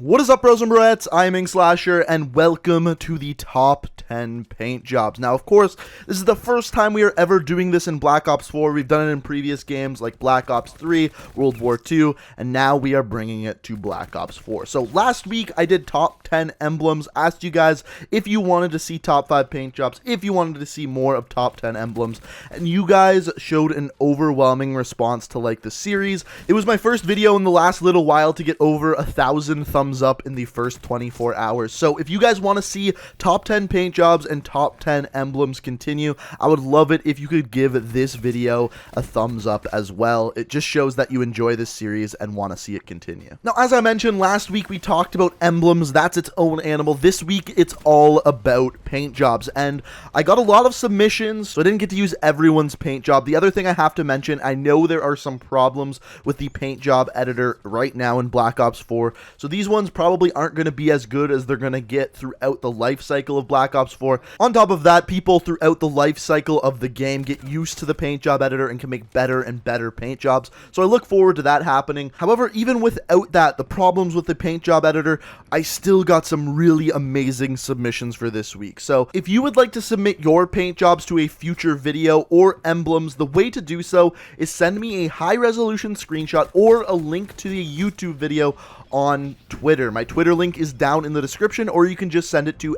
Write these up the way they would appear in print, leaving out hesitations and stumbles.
What is up, bros and broettes? I'm Inkslasher, and welcome to the top 10 paint jobs. Now, of course, this is the first time we are ever doing this in Black Ops 4. We've done it in previous games like Black Ops 3, World War 2, and now we are bringing it to Black Ops 4. So last week, I did top 10 emblems, asked you guys if you wanted to see top 5 paint jobs, if you wanted to see more of top 10 emblems, and you guys showed an overwhelming response to like the series. It was my first video in the last little while to get over 1,000 thumbs up in the first 24 hours. So if you guys want to see top 10 paint jobs and top 10 emblems continue, I would love it if you could give this video a thumbs up as well. It just shows that you enjoy this series and want to see it continue. Now, as I mentioned last week, we talked about emblems. That's its own animal. This week, it's all about paint jobs, and I got a lot of submissions, so I didn't get to use everyone's paint job. The other thing I have to mention, I know there are some problems with the paint job editor right now in Black Ops 4, so these ones probably aren't going to be as good as they're going to get throughout the life cycle of Black Ops 4. On top of that, people throughout the life cycle of the game get used to the paint job editor and can make better and better paint jobs, so I look forward to that happening. However, even without that, the problems with the paint job editor, I still got some really amazing submissions for this week. So if you would like to submit your paint jobs to a future video or emblems, the way to do so is send me a high resolution screenshot or a link to the YouTube video on Twitter. My Twitter link is down in the description, or you can just send it to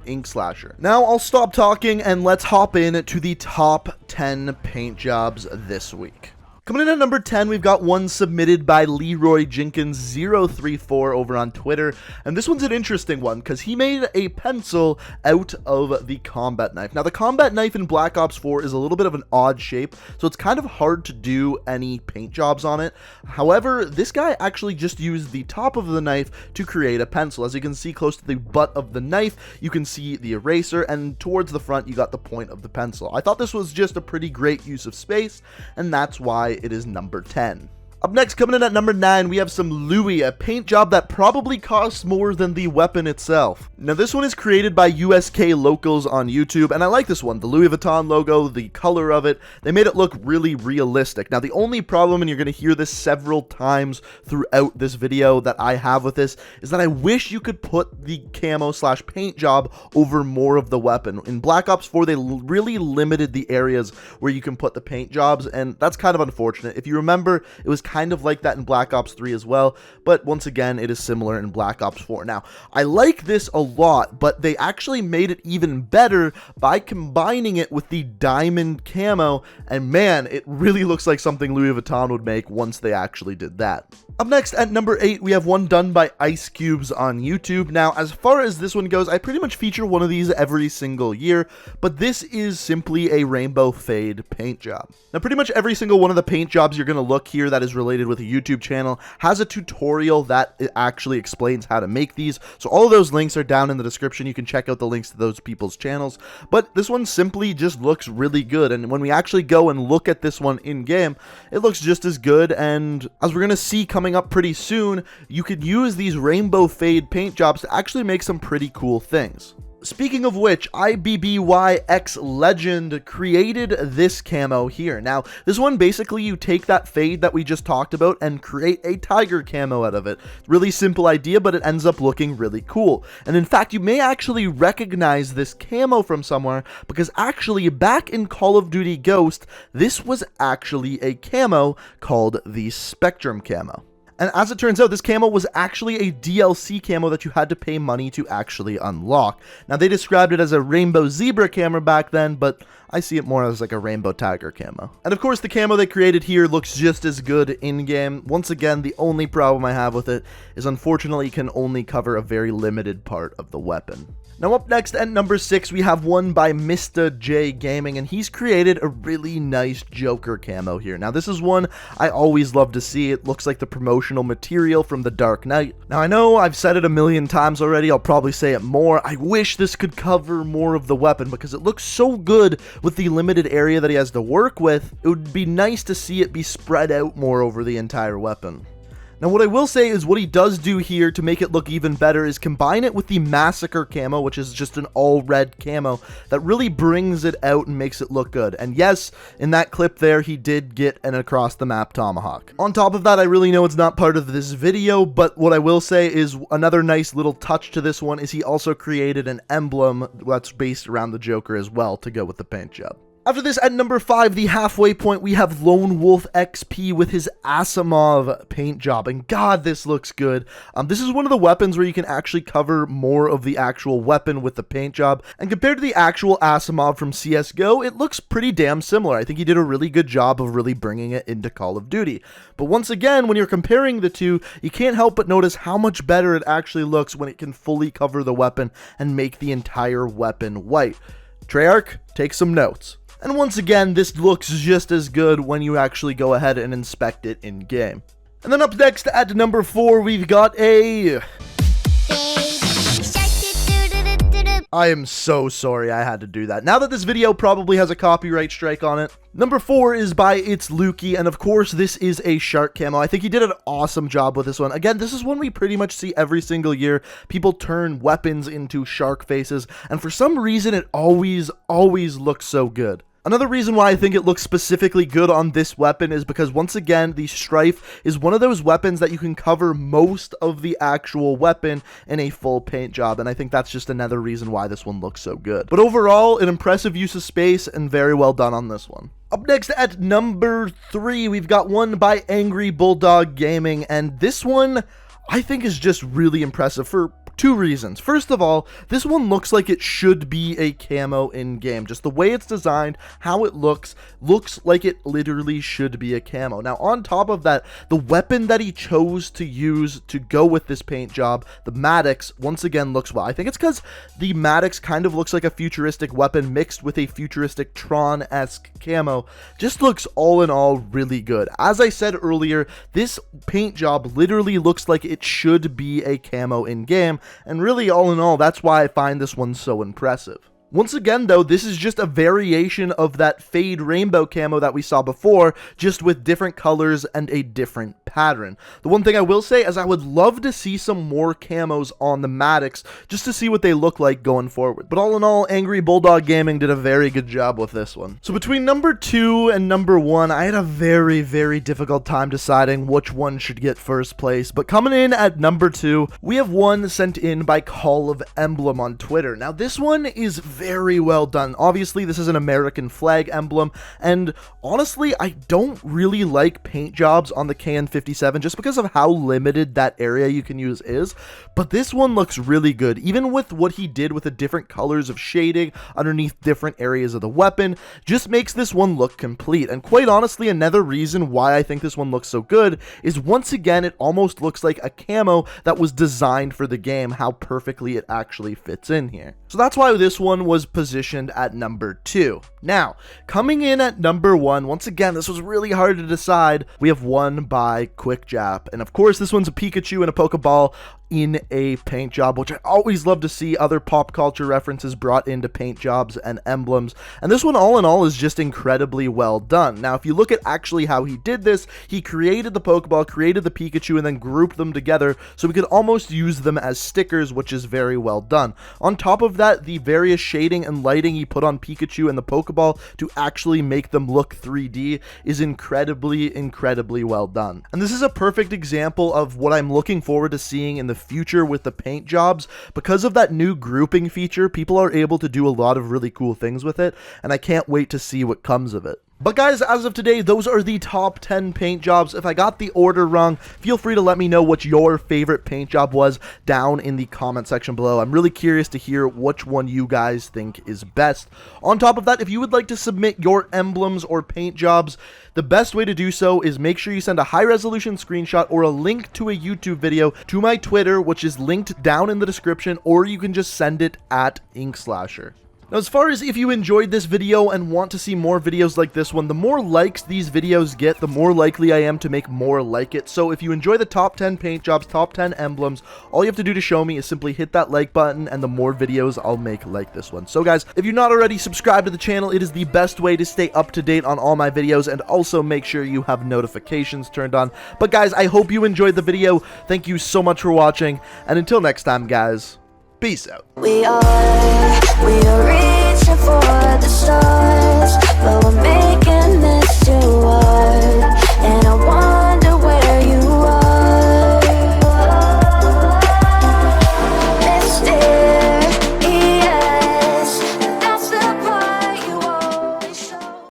@Inkslasher. Now I'll stop talking and let's hop in to the top 10 paint jobs this week. Coming in at number 10, we've got one submitted by Leroy Jenkins 034 over on Twitter, and this one's an interesting one because he made a pencil out of the combat knife. Now, the combat knife in Black Ops 4 is a little bit of an odd shape, so it's kind of hard to do any paint jobs on it. However, this guy actually just used the top of the knife to create a pencil. As you can see close to the butt of the knife, you can see the eraser, and towards the front, you got the point of the pencil. I thought this was just a pretty great use of space, and that's why it is number 10. Up next, coming in at number 9, we have some Louis, a paint job that probably costs more than the weapon itself. Now, this one is created by USK Locals on YouTube, and I like this one. The Louis Vuitton logo, the color of it, they made it look really realistic. Now, the only problem, and you're going to hear this several times throughout this video that I have with this, is that I wish you could put the camo / paint job over more of the weapon. In Black Ops 4, they really limited the areas where you can put the paint jobs, and that's kind of unfortunate. If you remember, it was kind of like that in Black Ops 3 as well, but once again, it is similar in Black Ops 4. Now, I like this a lot, but they actually made it even better by combining it with the diamond camo, and man, it really looks like something Louis Vuitton would make once they actually did that. Up next, at number 8, we have one done by Ice Cubes on YouTube. Now, as far as this one goes, I pretty much feature one of these every single year, but this is simply a rainbow fade paint job. Now, pretty much every single one of the paint jobs you're going to look here that is related with a YouTube channel has a tutorial that actually explains how to make these, so all of those links are down in the description. You can check out the links to those people's channels, but this one simply just looks really good, and when we actually go and look at this one in game, it looks just as good, and as we're going to see coming up pretty soon, you could use these rainbow fade paint jobs to actually make some pretty cool things. Speaking of which, IBBYX Legend created this camo here. Now, this one, basically, you take that fade that we just talked about and create a tiger camo out of it. Really simple idea, but it ends up looking really cool. And in fact, you may actually recognize this camo from somewhere, because actually, back in Call of Duty Ghost, this was actually a camo called the Spectrum camo. And as it turns out, this camo was actually a DLC camo that you had to pay money to actually unlock. Now, they described it as a rainbow zebra camo back then, but I see it more as like a rainbow tiger camo. And of course, the camo they created here looks just as good in-game. Once again, the only problem I have with it is unfortunately it can only cover a very limited part of the weapon. Now, up next at number 6, we have one by Mr. J Gaming, and he's created a really nice Joker camo here. Now, this is one I always love to see. It looks like the promotional material from The Dark Knight. Now, I know I've said it a million times already. I'll probably say it more. I wish this could cover more of the weapon because it looks so good with the limited area that he has to work with. It would be nice to see it be spread out more over the entire weapon. Now, what I will say is what he does do here to make it look even better is combine it with the Massacre camo, which is just an all-red camo that really brings it out and makes it look good. And yes, in that clip there, he did get an across-the-map tomahawk. On top of that, I really know it's not part of this video, but what I will say is another nice little touch to this one is he also created an emblem that's based around the Joker as well to go with the paint job. After this, at number 5, the halfway point, we have Lone Wolf XP with his Asiimov paint job, and god, this looks good. This is one of the weapons where you can actually cover more of the actual weapon with the paint job, and compared to the actual Asiimov from CSGO, it looks pretty damn similar. I think he did a really good job of really bringing it into Call of Duty. But once again, when you're comparing the two, you can't help but notice how much better it actually looks when it can fully cover the weapon and make the entire weapon white. Treyarch, take some notes. And once again, this looks just as good when you actually go ahead and inspect it in game. And then up next at number 4, we've got a... I am so sorry I had to do that. Now that this video probably has a copyright strike on it. Number 4 is by It's Lukey, and of course this is a shark camo. I think he did an awesome job with this one. Again, this is one we pretty much see every single year. People turn weapons into shark faces, and for some reason it always looks so good. Another reason why I think it looks specifically good on this weapon is because, once again, the Strife is one of those weapons that you can cover most of the actual weapon in a full paint job, and I think that's just another reason why this one looks so good. But overall, an impressive use of space and very well done on this one. Up next at number 3, we've got one by Angry Bulldog Gaming, and this one I think is just really impressive for 2 reasons. First of all, this one looks like it should be a camo in-game. Just the way it's designed, how it looks like it literally should be a camo. Now, on top of that, the weapon that he chose to use to go with this paint job, the Maddox, once again looks well. I think it's because the Maddox kind of looks like a futuristic weapon mixed with a futuristic Tron-esque camo. Just looks all in all really good. As I said earlier, this paint job literally looks like it should be a camo in-game. And really, all in all, that's why I find this one so impressive. Once again, though, this is just a variation of that fade rainbow camo that we saw before, just with different colors and a different pattern. The one thing I will say is I would love to see some more camos on the Maddox, just to see what they look like going forward. But all in all, Angry Bulldog Gaming did a very good job with this one. So between number 2 and number 1, I had a very difficult time deciding which one should get first place. But coming in at number 2, we have one sent in by Call of Emblem on Twitter. Now, this one is very well done. Obviously, this is an American flag emblem, and honestly, I don't really like paint jobs on the KN57 just because of how limited that area you can use is, but this one looks really good, even with what he did with the different colors of shading underneath different areas of the weapon, just makes this one look complete. And quite honestly, another reason why I think this one looks so good is, once again, it almost looks like a camo that was designed for the game, how perfectly it actually fits in here. So that's why this one was positioned at number 2. Now, coming in at number 1, once again, this was really hard to decide. We have one by Quick Jap, and of course, this one's a Pikachu and a Pokeball in a paint job, which I always love to see other pop culture references brought into paint jobs and emblems. And this one, all in all, is just incredibly well done. Now, if you look at actually how he did this, he created the Pokeball, created the Pikachu, and then grouped them together so we could almost use them as stickers, which is very well done. On top of that, the various shading and lighting he put on Pikachu and the Pokeball to actually make them look 3D is incredibly well done. And this is a perfect example of what I'm looking forward to seeing in the future with the paint jobs. Because of that new grouping feature, people are able to do a lot of really cool things with it, and I can't wait to see what comes of it. But guys, as of today, those are the top 10 paint jobs. If I got the order wrong, feel free to let me know what your favorite paint job was down in the comment section below. I'm really curious to hear which one you guys think is best. On top of that, if you would like to submit your emblems or paint jobs, the best way to do so is make sure you send a high-resolution screenshot or a link to a YouTube video to my Twitter, which is linked down in the description, or you can just send it at Inkslasher. Now, as far as if you enjoyed this video and want to see more videos like this one, the more likes these videos get, the more likely I am to make more like it. So if you enjoy the top 10 paint jobs, top 10 emblems, all you have to do to show me is simply hit that like button, and the more videos I'll make like this one. So guys, if you're not already subscribed to the channel, it is the best way to stay up to date on all my videos, and also make sure you have notifications turned on. But guys, I hope you enjoyed the video. Thank you so much for watching, and until next time, guys, peace out. We are reaching for the stars, but we're making this too hard.